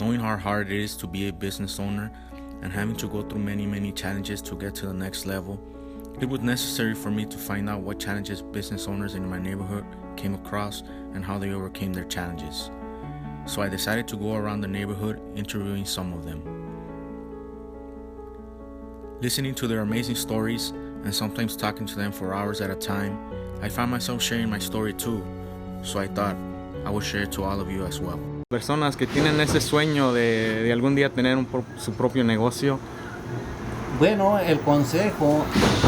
Knowing how hard it is to be a business owner and having to go through many challenges to get to the next level, it was necessary for me to find out what challenges business owners in my neighborhood came across and how they overcame their challenges. So I decided to go around the neighborhood interviewing some of them. Listening to their amazing stories and sometimes talking to them for hours at a time, I found myself sharing my story too, so I thought I would share it to all of you as well. Personas que tienen ese sueño de algún día tener su propio negocio. Bueno, el consejo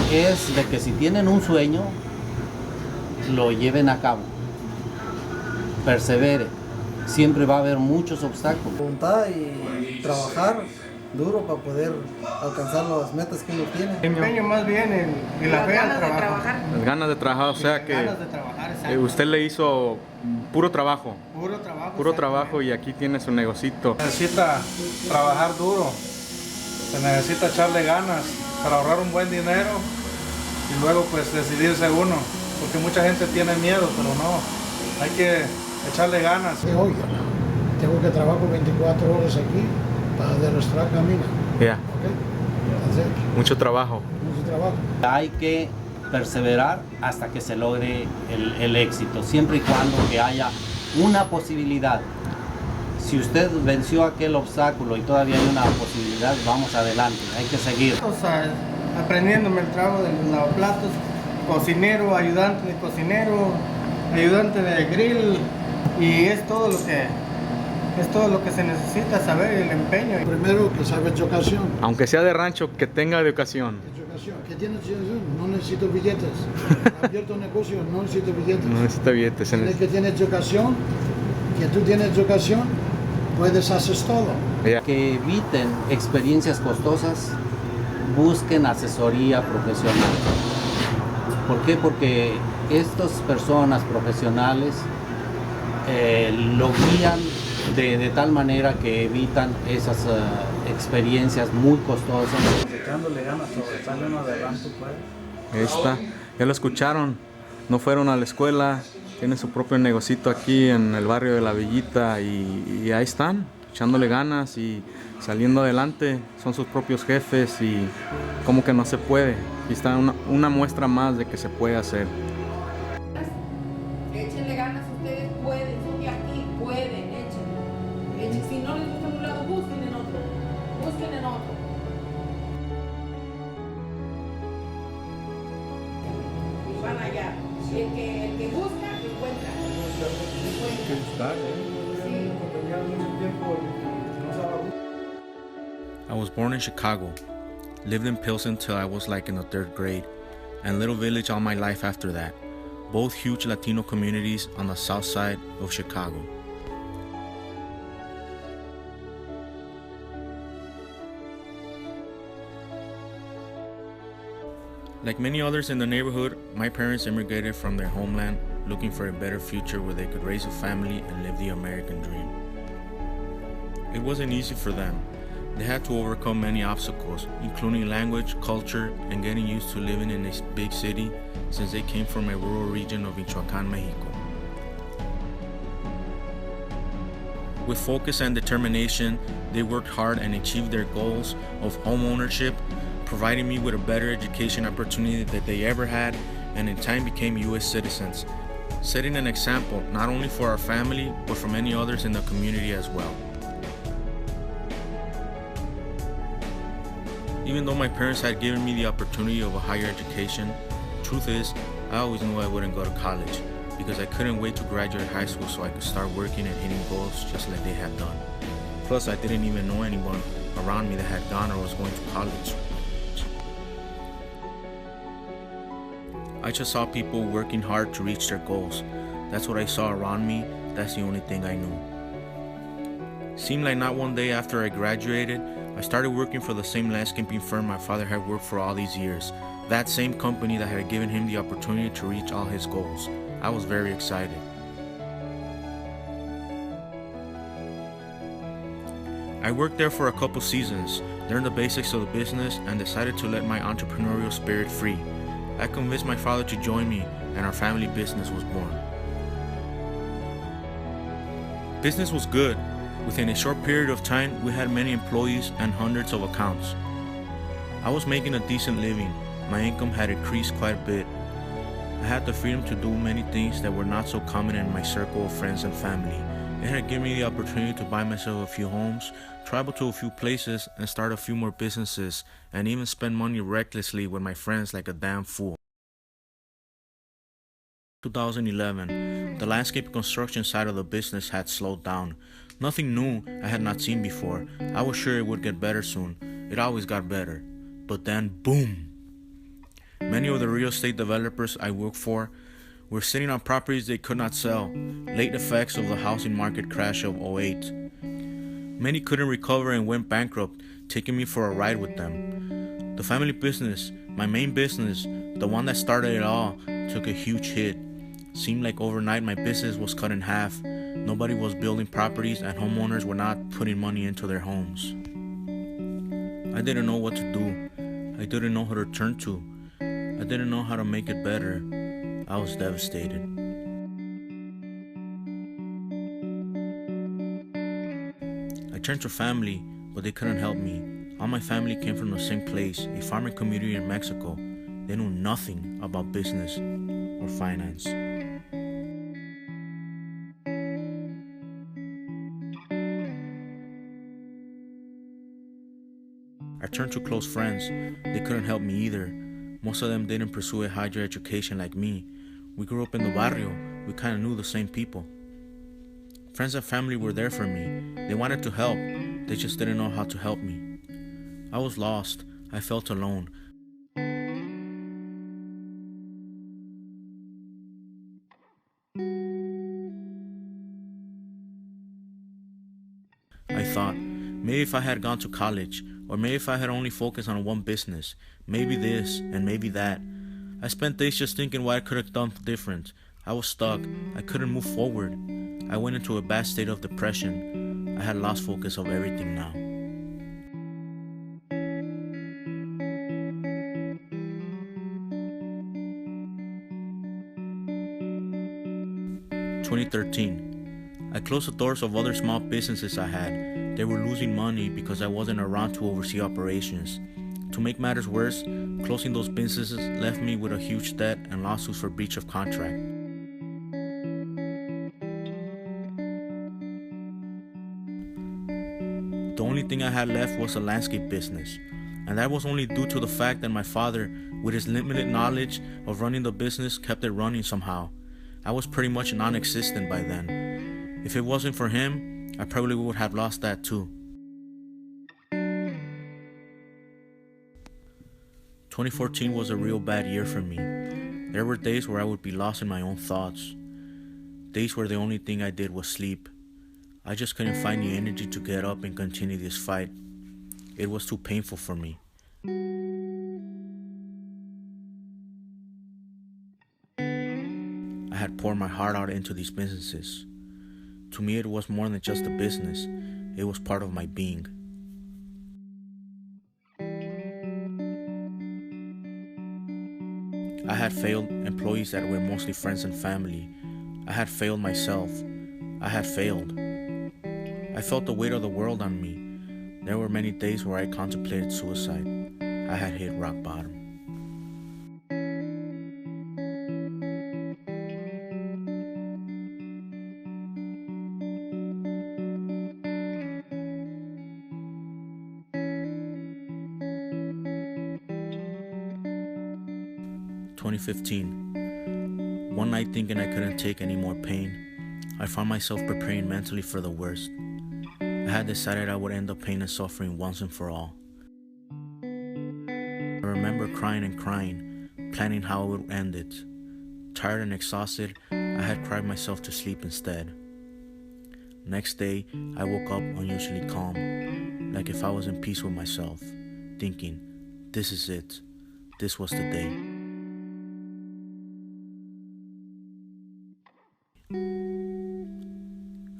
es de que si tienen un sueño, lo lleven a cabo. Persevere. Siempre va a haber muchos obstáculos. Voluntad y trabajar duro para poder alcanzar las metas que uno tiene. Empeño más bien en la fe al trabajo. Las ganas de trabajar, o sea que Ganas de trabajar, exacto. usted le hizo puro trabajo. Puro Trabajo y aquí tiene su negocito. Necesita trabajar duro, se necesita echarle ganas para ahorrar un buen dinero y luego pues decidirse uno, porque mucha gente tiene miedo, pero no, hay que echarle ganas. Oiga, tengo que trabajar 24 horas aquí para demostrar camino. Yeah. ¿Okay? Entonces, Mucho trabajo. mucho trabajo. Hay que perseverar hasta que se logre el éxito, siempre y cuando que haya una posibilidad. Si usted venció aquel obstáculo y todavía hay una posibilidad, vamos adelante, hay que seguir. O sea, aprendiéndome el trabajo de los lavaplatos, cocinero, ayudante de cocinero, ayudante de grill, y es todo lo que se necesita saber, el empeño. Primero que sabe educación. Aunque sea de rancho, que tenga educación. Educación. ¿Qué tiene educación? No necesito billetes. Abierto negocio, no necesito billetes. No necesita billetes. Tienes que tener educación. Que tú tienes educación, puedes hacer todo. Yeah. Que eviten experiencias costosas, busquen asesoría profesional. ¿Por qué? Porque estas personas profesionales lo guían de tal manera que evitan esas experiencias muy costosas. Echándole ganas, sobresale uno adelante, pues. Ahí está. Ya lo escucharon. No fueron a la escuela. Tienen su propio negocito aquí en el barrio de La Villita y ahí están, echándole ganas y saliendo adelante. Son sus propios jefes y como que no se puede. Aquí está una muestra más de que se puede hacer. Échenle ganas, ustedes pueden, son de aquí, pueden, echen. Si no les gusta en un lado, busquen en otro. Y van allá. El que busca, encuentra. I was born in Chicago, lived in Pilsen till I was like in the 3rd grade, and Little Village all my life after that, both huge Latino communities on the south side of Chicago. Like many others in the neighborhood, my parents immigrated from their homeland looking for a better future where they could raise a family and live the American dream. It wasn't easy for them. They had to overcome many obstacles, including language, culture, and getting used to living in a big city since they came from a rural region of Michoacán, Mexico. With focus and determination, they worked hard and achieved their goals of home ownership, providing me with a better education opportunity that they ever had, and in time became U.S. citizens, setting an example not only for our family, but for many others in the community as well. Even though my parents had given me the opportunity of a higher education, truth is, I always knew I wouldn't go to college because I couldn't wait to graduate high school so I could start working and hitting goals just like they had done. Plus, I didn't even know anyone around me that had gone or was going to college. I just saw people working hard to reach their goals. That's what I saw around me. That's the only thing I knew. Seemed like not one day after I graduated, I started working for the same landscaping firm my father had worked for all these years. That same company that had given him the opportunity to reach all his goals. I was very excited. I worked there for a couple seasons, learned the basics of the business, and decided to let my entrepreneurial spirit free. I convinced my father to join me, and our family business was born. Business was good, Within a short period of time, we had many employees and hundreds of accounts. I was making a decent living. My income had increased quite a bit. I had the freedom to do many things that were not so common in my circle of friends and family. It had given me the opportunity to buy myself a few homes, travel to a few places, and start a few more businesses, and even spend money recklessly with my friends like a damn fool. 2011, the landscape construction side of the business had slowed down. Nothing new I had not seen before. I was sure it would get better soon. It always got better. But then, boom! Many of the real estate developers I worked for were sitting on properties they could not sell, late effects of the housing market crash of 2008. Many couldn't recover and went bankrupt, taking me for a ride with them. The family business, my main business, the one that started it all, took a huge hit. Seemed like overnight my business was cut in half. Nobody was building properties and homeowners were not putting money into their homes. I didn't know what to do. I didn't know who to turn to. I didn't know how to make it better. I was devastated. I turned to family, but they couldn't help me. All my family came from the same place, a farming community in Mexico. They knew nothing about business or finance. I turned to close friends. They couldn't help me either. Most of them didn't pursue a higher education like me. We grew up in the barrio. We kind of knew the same people. Friends and family were there for me. They wanted to help. They just didn't know how to help me. I was lost. I felt alone. I thought, maybe if I had gone to college, or maybe if I had only focused on one business, maybe this and maybe that. I spent days just thinking what I could have done different. I was stuck. I couldn't move forward. I went into a bad state of depression. I had lost focus of everything now. "2013. I closed the doors of other small businesses I had. They were losing money because I wasn't around to oversee operations. To make matters worse, closing those businesses left me with a huge debt and lawsuits for breach of contract. The only thing I had left was a landscape business, and that was only due to the fact that my father, with his limited knowledge of running the business, kept it running somehow. I was pretty much non-existent by then. If it wasn't for him, I probably would have lost that too. 2014 was a real bad year for me. There were days where I would be lost in my own thoughts. Days where the only thing I did was sleep. I just couldn't find the energy to get up and continue this fight. It was too painful for me. I had poured my heart out into these businesses. To me, it was more than just a business. It was part of my being. I had failed employees that were mostly friends and family. I had failed myself. I had failed. I felt the weight of the world on me. There were many days where I contemplated suicide. I had hit rock bottom. "2015. One night, thinking I couldn't take any more pain, I found myself preparing mentally for the worst. I had decided I would end the pain and suffering once and for all. I remember crying and crying, planning how I would end it. Tired and exhausted, I had cried myself to sleep instead. Next day, I woke up unusually calm, like if I was in peace with myself, thinking, this is it. This was the day.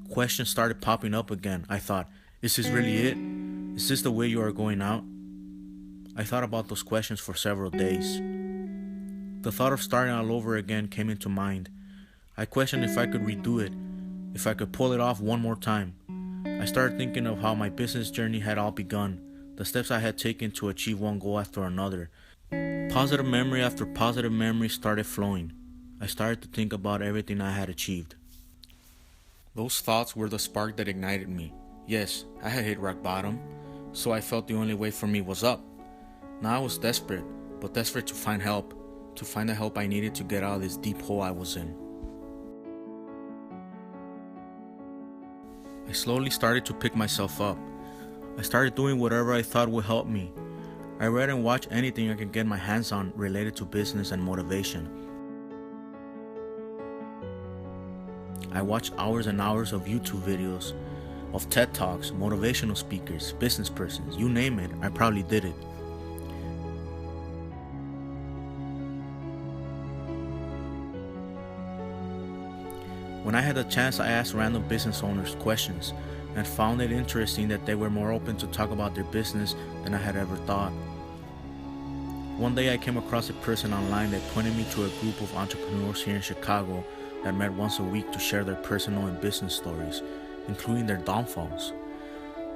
Questions started popping up again. I thought, is this really it? Is this the way you are going out? I thought about those questions for several days. The thought of starting all over again came into mind. I questioned if I could redo it, if I could pull it off one more time. I started thinking of how my business journey had all begun, the steps I had taken to achieve one goal after another. Positive memory after positive memory started flowing. I started to think about everything I had achieved. Those thoughts were the spark that ignited me. Yes, I had hit rock bottom, so I felt the only way for me was up. Now I was desperate, but desperate to find help, to find the help I needed to get out of this deep hole I was in. I slowly started to pick myself up. I started doing whatever I thought would help me. I read and watched anything I could get my hands on related to business and motivation. I watched hours and hours of YouTube videos, of TED Talks, motivational speakers, business persons, you name it, I probably did it. When I had the chance, I asked random business owners questions and found it interesting that they were more open to talk about their business than I had ever thought. One day I came across a person online that pointed me to a group of entrepreneurs here in Chicago that met once a week to share their personal and business stories, including their downfalls.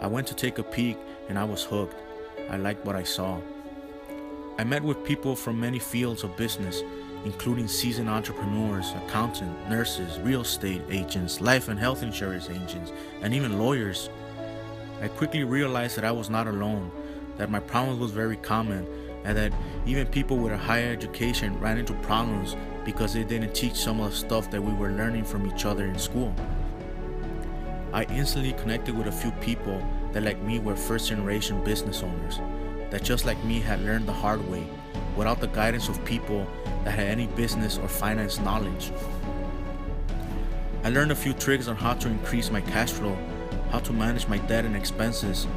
I went to take a peek and I was hooked. I liked what I saw. I met with people from many fields of business, including seasoned entrepreneurs, accountants, nurses, real estate agents, life and health insurance agents, and even lawyers. I quickly realized that I was not alone, that my problem was very common, and that even people with a higher education ran into problems because they didn't teach some of the stuff that we were learning from each other in school. I instantly connected with a few people that like me were first-generation business owners, that just like me had learned the hard way, without the guidance of people that had any business or finance knowledge. I learned a few tricks on how to increase my cash flow, how to manage my debt and expenses,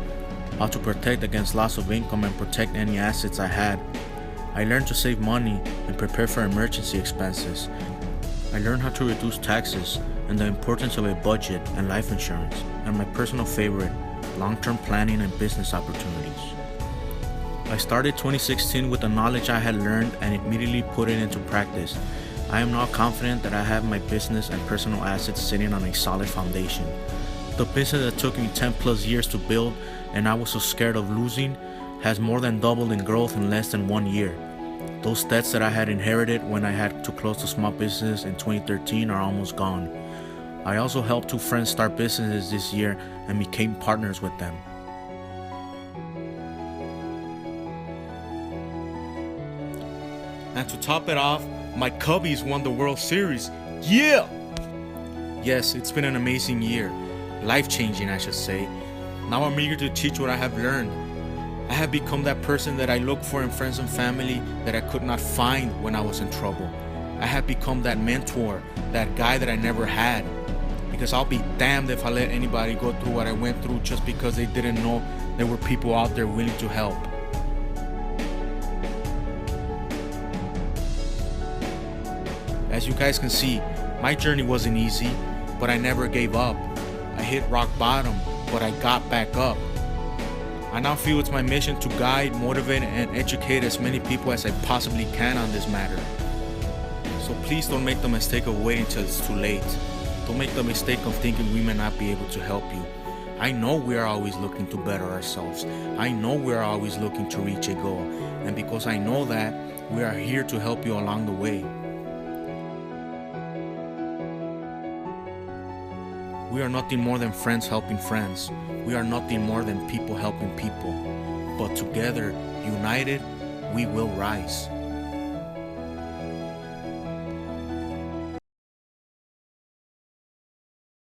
how to protect against loss of income and protect any assets I had. I learned to save money and prepare for emergency expenses. I learned how to reduce taxes and the importance of a budget and life insurance, and my personal favorite, long-term planning and business opportunities. I started 2016 with the knowledge I had learned and immediately put it into practice. I am now confident that I have my business and personal assets sitting on a solid foundation. The business that took me 10 plus years to build and I was so scared of losing has more than doubled in growth in less than 1 year. Those debts that I had inherited when I had to close the small business in 2013 are almost gone. I also helped 2 friends start businesses this year and became partners with them. And to top it off, my Cubbies won the World Series. Yeah! Yes, it's been an amazing year. Life-changing, I should say. Now I'm eager to teach what I have learned. I have become that person that I look for in friends and family that I could not find when I was in trouble. I have become that mentor, that guy that I never had. Because I'll be damned if I let anybody go through what I went through just because they didn't know there were people out there willing to help. As you guys can see, my journey wasn't easy, but I never gave up. I hit rock bottom, but I got back up. I now feel it's my mission to guide, motivate, and educate as many people as I possibly can on this matter. So please don't make the mistake of waiting till it's too late. Don't make the mistake of thinking we may not be able to help you. I know we are always looking to better ourselves. I know we are always looking to reach a goal. And because I know that, we are here to help you along the way. We are nothing more than friends helping friends. We are nothing more than people helping people. But together, united, we will rise.